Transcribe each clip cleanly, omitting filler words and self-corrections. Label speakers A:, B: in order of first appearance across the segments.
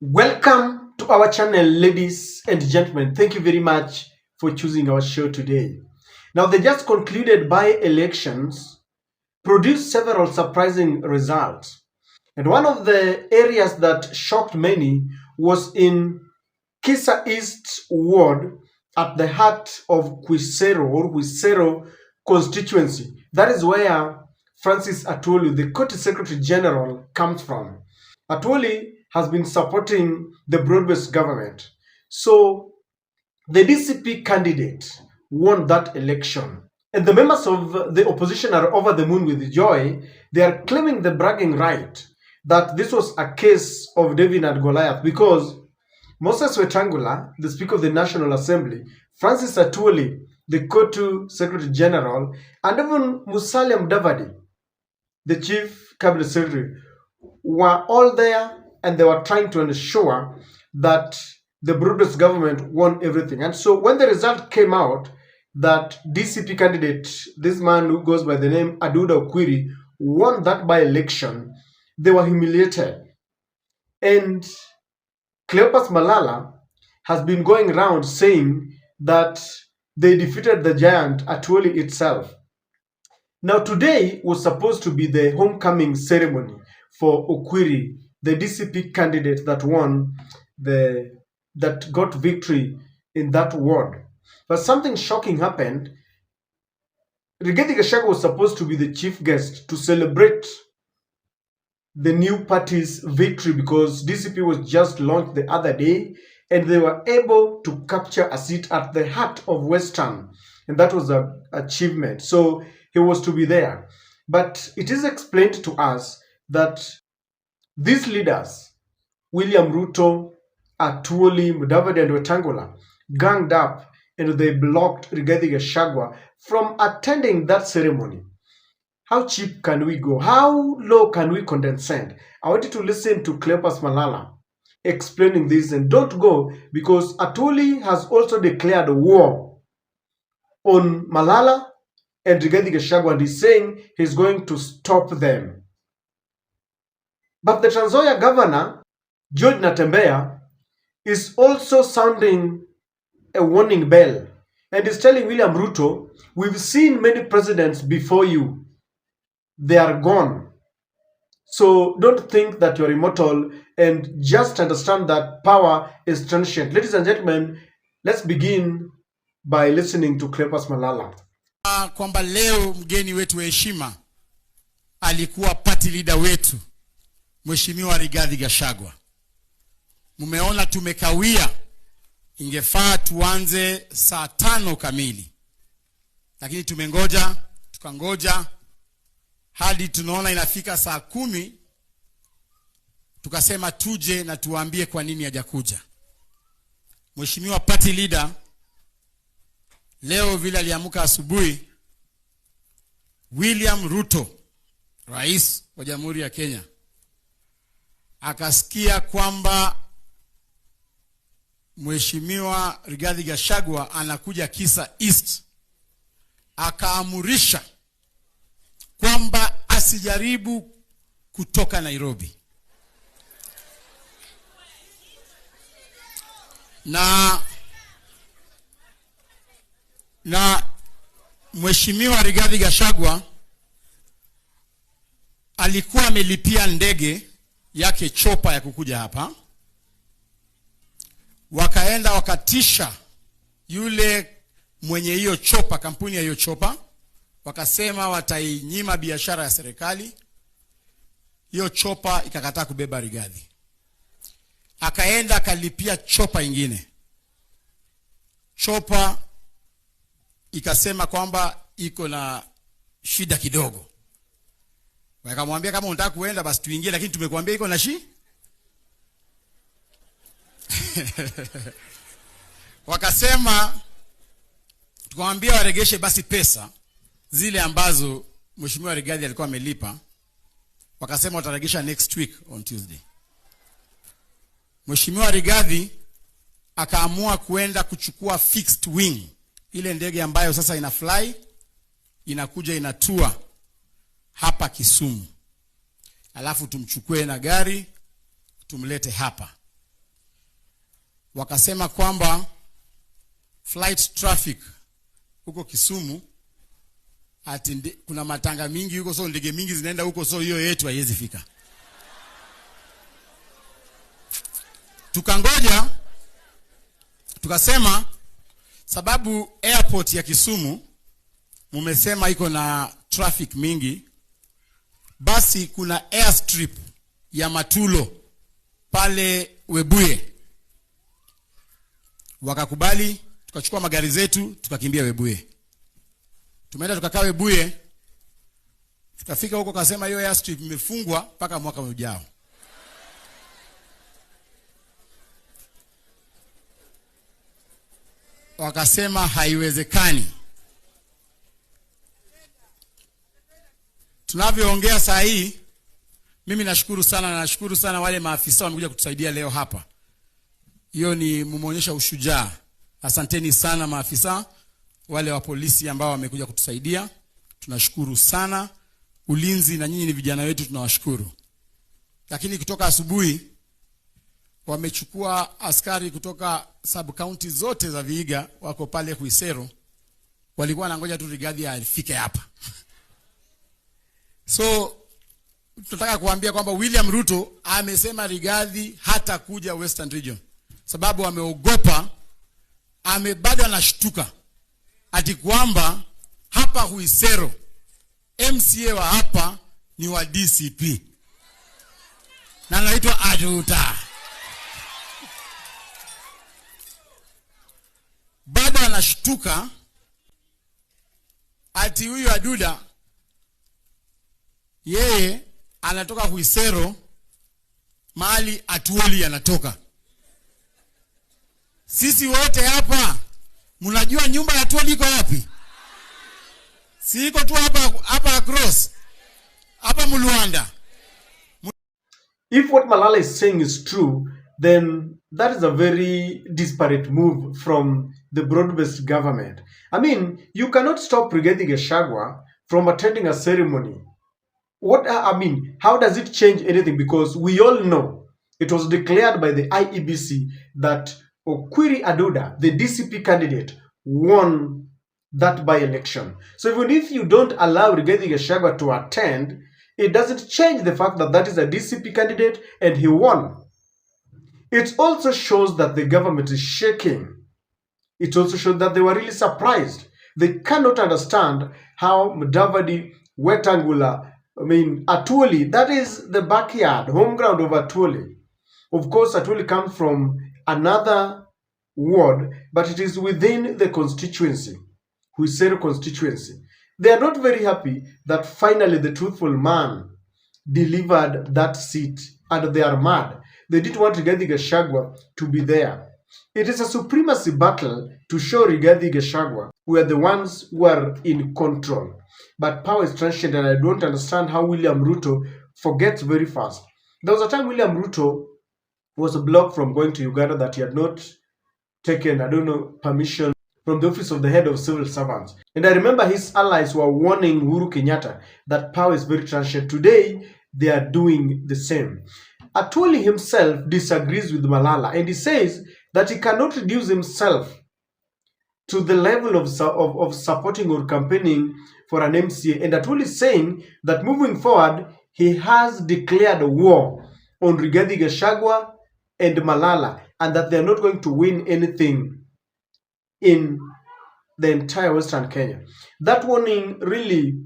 A: Welcome to our channel, ladies and gentlemen. Thank you very much for choosing our show today. Now, the just concluded by-elections produced several surprising results. And one of the areas that shocked many was in Kisa East Ward at the heart of Quisero constituency. That is where Francis Atwoli, the Court Secretary General, comes from. Atwoli has been supporting the broad-based government. So the DCP candidate won that election. And the members of the opposition are over the moon with joy. They are claiming the bragging right that this was a case of David and Goliath because Moses Wetangula, the Speaker of the National Assembly, Francis Atwoli, the Court Secretary General, and even Musalia Mudavadi, the Chief Cabinet Secretary, were all there and they were trying to ensure that the broad-based government won everything. And so when the result came out that DCP candidate, this man who goes by the name Aduda Okwiri, won that by-election, they were humiliated. And Cleopas Malala has been going around saying that they defeated the giant Atwoli itself. Now today was supposed to be the homecoming ceremony for Okwiri, the DCP candidate that won that got victory in that ward. But something shocking happened. Rigathi was supposed to be the chief guest to celebrate the new party's victory because DCP was just launched the other day and they were able to capture a seat at the heart of Western, and that was an achievement. So he was to be there. But it is explained to us that these leaders, William Ruto, Atwoli, Mudavadi, and Wetangula, ganged up and they blocked Rigathi Gachagua from attending that ceremony. How cheap can we go? How low can we condescend? I want you to listen to Cleopas Malala explaining this, and don't go because Atwoli has also declared war on Malala and Rigathi Gachagua, and he's saying he's going to stop them. But the Trans Nzoia governor, George Natembeya, is also sounding a warning bell and is telling William Ruto, we've seen many presidents before you. They are gone. So don't think that you're immortal and just understand that power is transient. Ladies and gentlemen, let's begin by listening to Cleopas Malala.
B: Kwamba leo mgeni wetu heshima alikuwa party leader wetu Mheshimiwa Rigathi Gachagua. Mumeona tumekawia, ingefaa tuanze saa 5 kamili. Lakini tukangoja hadi tunaona inafika saa 10, tukasema tuje na tuwaambie kwa nini hajakuja. Mheshimiwa party leader leo vile aliamka asubuhi, William Ruto, Rais wa Jamhuri ya Kenya, akasikia kwamba Mheshimiwa Rigathi Gachagua anakuja Kisa East, akaamurisha kwamba asijaribu kutoka Nairobi. Na Mheshimiwa Rigathi Gachagua alikuwa amelipia ndege yake chopa ya kukuja hapa. Wakaenda wakatisha yule mwenye hiyo chopa, kampuni ya hiyo chopa, wakasema watainyima biashara ya serikali. Hiyo chopa ikakataa kubeba Rigathi. Akaenda akalipia chopa ingine. Chopa ikasema kwamba iko na shida kidogo. Wakamwambia kama unataka kuenda basi tuingie, lakini tumekuambia iko na wakasema tukamwambia waregeshe basi pesa zile ambazo Mheshimiwa Rigathi alikuwa amelipa. Wakasema wataregesha next week on Tuesday. Mheshimiwa Rigathi akaamua kuenda kuchukua fixed wing, ile ndege ambayo sasa ina fly, inakuja inatua hapa Kisumu. Alafu tumchukue na gari tumlete hapa. wakasema kwamba flight traffic huko Kisumu ati kuna matanga mingi huko, so ndege mingi zinaenda huko, so hiyo yetu haiwezi fika. Tukangoja, tukasema sababu airport ya Kisumu mumesema iko na traffic mingi, basi kuna airstrip ya Matulo pale Webuye. Wakakubali, tukachukua magari zetu tukakimbia Webuye. Tumeenda tukakaa Webuye, tukafika huko kasema hiyo airstrip imefungwa mpaka mwaka ujao. Wakasema haiwezekani. Tunavyoongea saa hii, mimi nashukuru sana wale maafisa wamekuja kutusaidia leo hapa. Hiyo ni mumeonyesha ushujaa. Asanteni sana maafisa wale wa polisi ambao wamekuja kutusaidia. Tunashukuru sana. Ulinzi na nyinyi ni vijana wetu, tunawashukuru. Lakini kutoka asubuhi wamechukua askari kutoka sub county zote za Vihiga, wako pale Kuisero. Walikuwa wanangoja tu Rigathi afike hapa. So tunataka kuambia kwamba William Ruto amesema Rigathi hata kuja Western Region, sababu ameogopa, bado anashtuka ati kwamba hapa Huisero MCA wa hapa ni wa DCP na anaitwa Aduta. Bado anashtuka ati huyu Aduda yeye anatoka Huisero mahali Atwoli anatoka. Sisi wote hapa mnajua nyumba ya Atwoli iko wapi? Si iko tu hapa across hapa Muluanda.
A: If what Malala is saying is true, then that is a very disparate move from the broad-based government. I mean, you cannot stop Rigathi Gachagua from attending a ceremony. How does it change anything? Because we all know it was declared by the IEBC that Okwiri Aduda, the DCP candidate, won that by-election. So even if you don't allow Rigathi Gachagua to attend, it doesn't change the fact that that is a DCP candidate and he won. It also shows that the government is shaking. It also shows that they were really surprised. They cannot understand how Mudavadi, Wetangula, Atwoli, that is the backyard, home ground of Atwoli. Of course, Atwoli comes from another ward, but it is within the constituency, Huisero constituency. They are not very happy that finally the truthful man delivered that seat, and they are mad. They didn't want Rigathi Gachagua to be there. It is a supremacy battle to show Rigathi Gachagua we are the ones who are in control. But power is transient, and I don't understand how William Ruto forgets very fast. There was a time William Ruto was blocked from going to Uganda that he had not taken, permission from the office of the head of civil servants. And I remember his allies were warning Uhuru Kenyatta that power is very transient. Today, they are doing the same. Atwoli himself disagrees with Malala, and he says that he cannot reduce himself to the level of supporting or campaigning for an MCA. And Atwoli is saying that moving forward, he has declared war on Rigathi Gachagua and Malala, and that they are not going to win anything in the entire Western Kenya. That warning really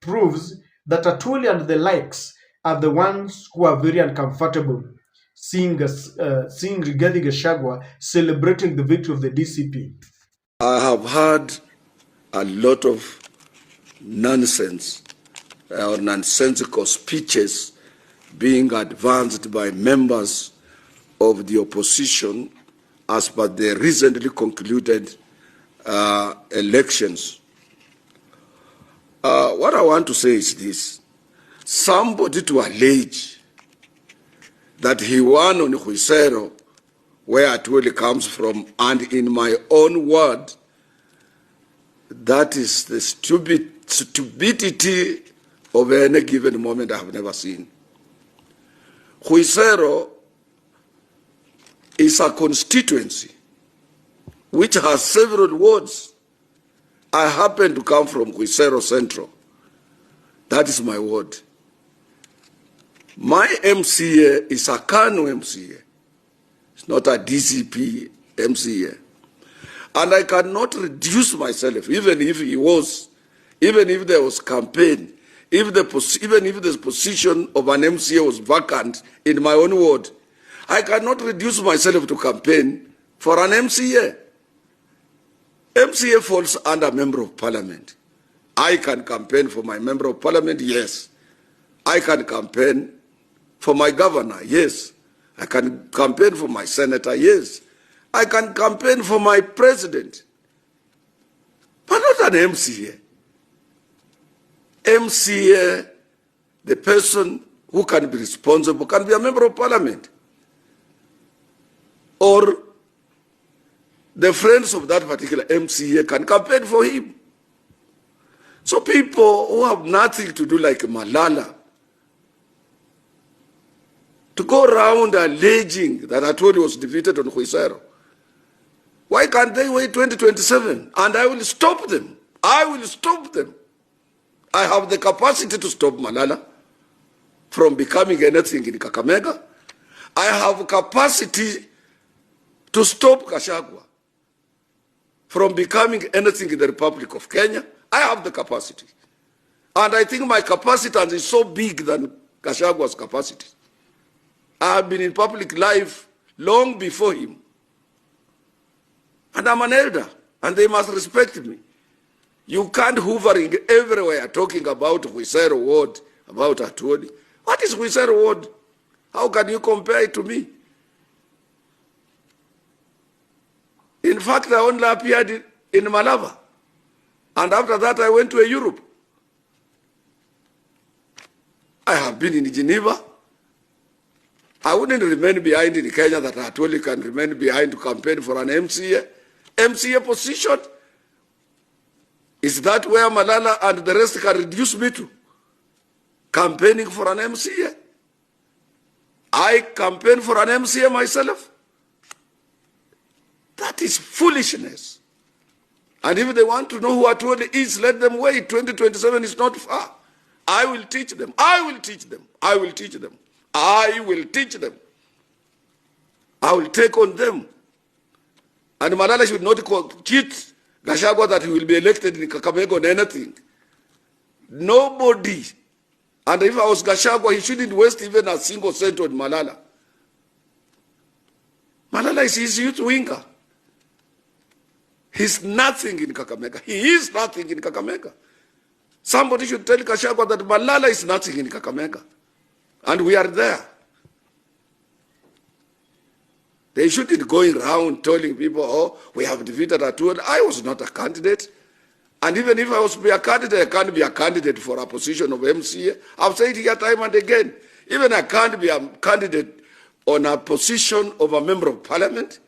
A: proves that Atwoli and the likes are the ones who are very uncomfortable seeing Rigathi Gachagua celebrating the victory of the DCP.
C: I have heard a lot of nonsense or nonsensical speeches being advanced by members of the opposition as per the recently concluded elections. What I want to say is this. Somebody to allege that he won on Huisero, where Atwoli comes from, and in my own word, that is the stupidity of any given moment I have never seen. Huisero is a constituency which has several wards. I happen to come from Quisero Central. That is my ward. My MCA is a Kanu MCA. It's not a DCP MCA. And I cannot reduce myself, even if there was campaign, even if the position of an MCA was vacant in my own ward, I cannot reduce myself to campaign for an MCA. MCA falls under Member of Parliament. I can campaign for my Member of Parliament, yes. I can campaign for my governor, yes. I can campaign for my senator, yes. I can campaign for my president, but not an MCA. MCA, the person who can be responsible, can be a Member of Parliament. Or the friends of that particular MCA can campaign for him. So people who have nothing to do, like Malala, to go around alleging that Atwoli was defeated on Khwisero, why can't they wait 2027? And I will stop them. I will stop them. I have the capacity to stop Malala from becoming anything in Kakamega. I have capacity to stop Gachagua from becoming anything in the Republic of Kenya. I have the capacity. And I think my capacity is so big than Gachagua's capacity. I have been in public life long before him. And I'm an elder, and they must respect me. You can't hovering everywhere talking about Khwisero ward, about Atwoli. What is Khwisero ward? How can you compare it to me? In fact, I only appeared in Malava. And after that, I went to Europe. I have been in Geneva. I wouldn't remain behind in Kenya that Atwoli can remain behind to campaign for an MCA. MCA position? Is that where Malala and the rest can reduce me to? Campaigning for an MCA? I campaign for an MCA myself? That is foolishness. And if they want to know who Atwoli is, let them wait. 2027 is not far. I will teach them. I will teach them. I will teach them. I will teach them. I will take on them. And Malala should not cheat Gachagua that he will be elected in Kakamega on anything. Nobody. And if I was Gachagua, he shouldn't waste even a single cent on Malala. Malala is his youth winger. He's nothing in Kakamega. He is nothing in Kakamega. Somebody should tell Gachagua that Malala is nothing in Kakamega. And we are there. They shouldn't go around telling people, oh, we have defeated Atwoli. I was not a candidate. And even if I was to be a candidate, I can't be a candidate for a position of MCA. I've said it here time and again. Even I can't be a candidate on a position of a Member of Parliament.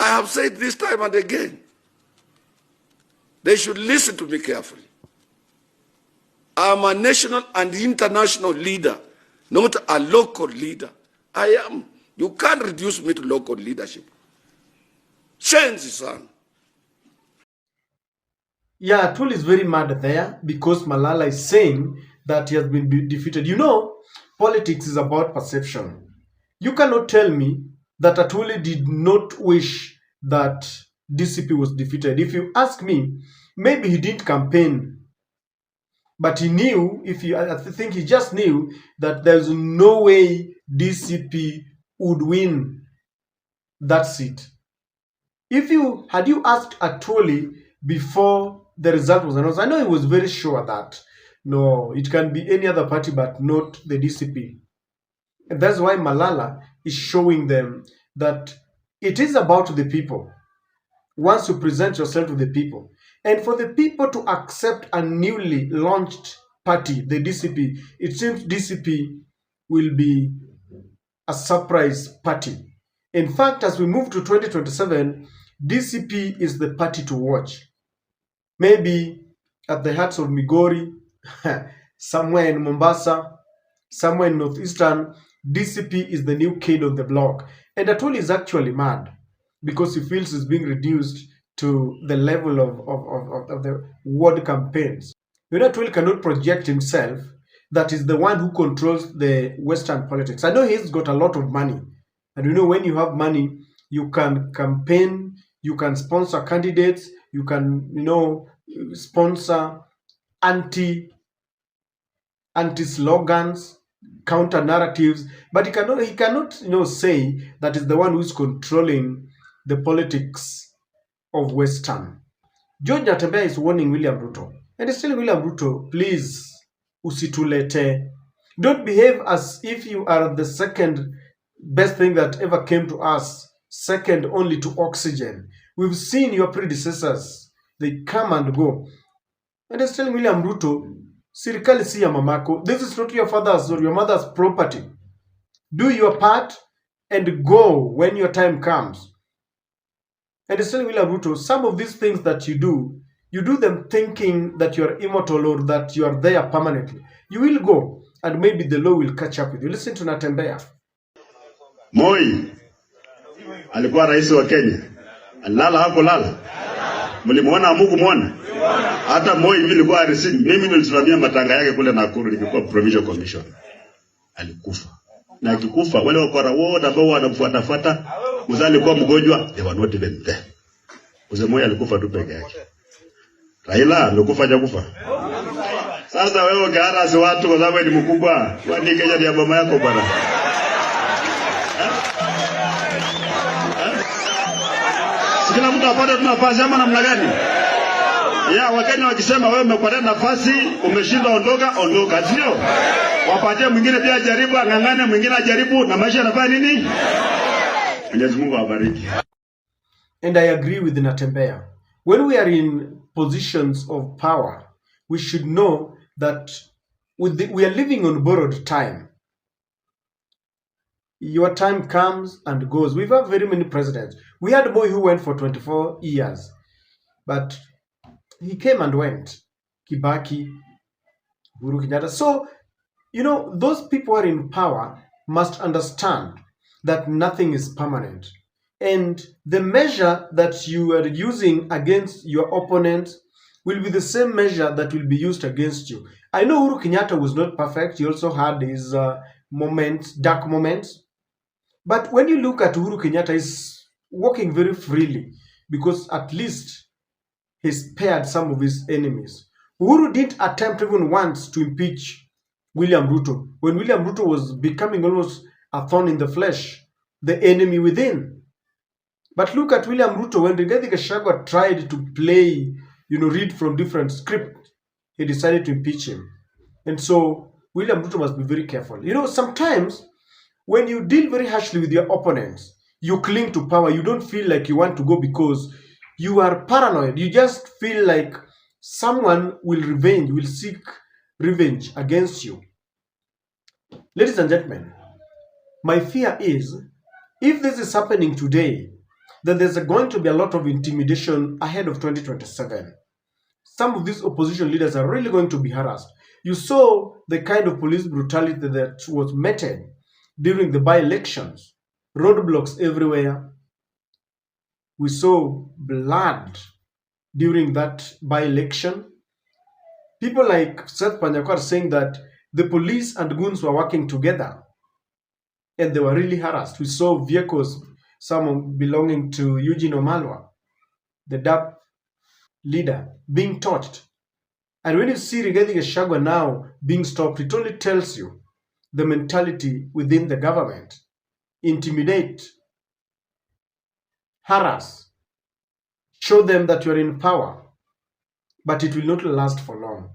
C: I have said this time and again. They should listen to me carefully. I'm a national and international leader, not a local leader. I am. You can't reduce me to local leadership. Change, son.
A: Yeah, Atwoli is very mad there because Malala is saying that he has been defeated. You know, politics is about perception. You cannot tell me that Atwoli did not wish that DCP was defeated. If you ask me, maybe he didn't campaign, but he knew, I think he just knew that there's no way DCP would win that seat. Had you asked Atwoli before the result was announced, I know he was very sure that no, it can be any other party but not the DCP. And that's why Malala is showing them that it is about the people. Once you present yourself to the people, and for the people to accept a newly launched party, the DCP, it seems DCP will be a surprise party. In fact, as we move to 2027, DCP is the party to watch. Maybe at the hearts of Migori, somewhere in Mombasa, somewhere in Northeastern, DCP is the new kid on the block. And Atwoli is actually mad because he feels he's being reduced to the level of the ward campaigns. Atwoli cannot project himself that is the one who controls the Western politics. I know he's got a lot of money. And when you have money, you can campaign, you can sponsor candidates, you can, sponsor anti-slogans, counter narratives, but he cannot say that is the one who's controlling the politics of Western. George Natembeya is warning William Ruto, and he's telling William Ruto, please, usitulete. Don't behave as if you are the second best thing that ever came to us, second only to oxygen. We've seen your predecessors, they come and go. And he's telling William Ruto, serikali si ya mamako. This is not your father's or your mother's property. Do your part and go when your time comes. And he's telling William Ruto, some of these things that you do them thinking that you are immortal or that you are there permanently. You will go, and maybe the law will catch up with you. Listen to Natembeya.
D: Moi alikuwa rais wa Kenya, alala hapo lala. Mlimuona Mungu muona? Hata Moi nilikuwa arisini, mimi nilisimamia matanga yake kule Nakuru, nilikuwa provincial commissioner. Alikufa. Na akikufa wale wakora wote ambao wanamfuatafuata, mzee alikuwa mgonjwa, they were not even there. Mzee Moi alikufa tu peke yake. Raila amekufa hajakufa. Sasa wewe ukaharasi watu kwa sababu ni mkubwa, kwani Kenya ni ya mama yako bwana. Kila mtu apate nafasi ama namna gani? Wakenya wakisema wewe umepata nafasi, umeshinda, ondoka, sio? Wapatie mwingine pia jaribu, angangane, mwingine ajaribu, na maisha yanafanya nini? Mwenyezi Mungu awabariki.
A: And I agree with Natembeya. When we are in positions of power, we should know that we are living on borrowed time. Your time comes and goes. We've had very many presidents. We had a boy who went for 24 years, but he came and went. Kibaki, Uhuru Kenyatta. So, those people who are in power must understand that nothing is permanent. And the measure that you are using against your opponent will be the same measure that will be used against you. I know Uhuru Kenyatta was not perfect. He also had his dark moments. But when you look at Uhuru Kenyatta, he's walking very freely because at least he spared some of his enemies. Uhuru didn't attempt even once to impeach William Ruto when William Ruto was becoming almost a thorn in the flesh, the enemy within. But look at William Ruto when Rigathi Gachagua tried to play, read from different scripts, he decided to impeach him. And so William Ruto must be very careful. Sometimes when you deal very harshly with your opponents, you cling to power. You don't feel like you want to go because you are paranoid. You just feel like someone will seek revenge against you. Ladies and gentlemen, my fear is, if this is happening today, then there's going to be a lot of intimidation ahead of 2027. Some of these opposition leaders are really going to be harassed. You saw the kind of police brutality that was meted during the by-elections. Roadblocks everywhere. We saw blood during that by-election. People like Seth Panyakwar saying that the police and goons were working together and they were really harassed. We saw vehicles, some belonging to Eugene Omalwa, the DAP leader, being torched. And when you see Rigathi Gachagua now being stopped, it only tells you the mentality within the government. Intimidate, harass, show them that you are in power, but it will not last for long.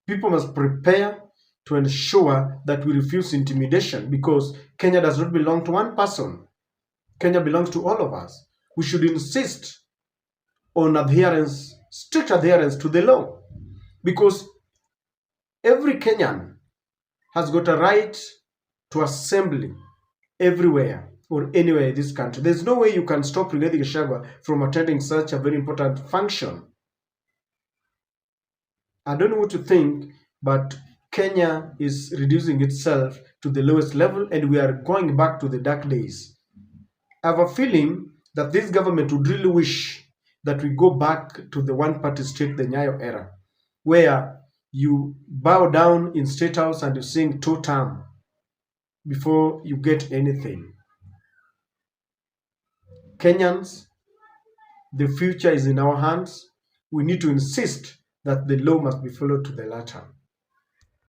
A: People must prepare to ensure that we refuse intimidation, because Kenya does not belong to one person. Kenya belongs to all of us. We should insist on adherence, strict adherence to the law, because every Kenyan has got a right to assembly everywhere or anywhere in this country. There's no way you can stop Rigathi Gachagua from attending such a very important function. I don't know what to think, but Kenya is reducing itself to the lowest level, and we are going back to the dark days. I have a feeling that this government would really wish that we go back to the one-party state, the Nyayo era, where you bow down in State House and you sing two-term before you get anything. Kenyans, the future is in our hands. We need to insist that the law must be followed to the letter.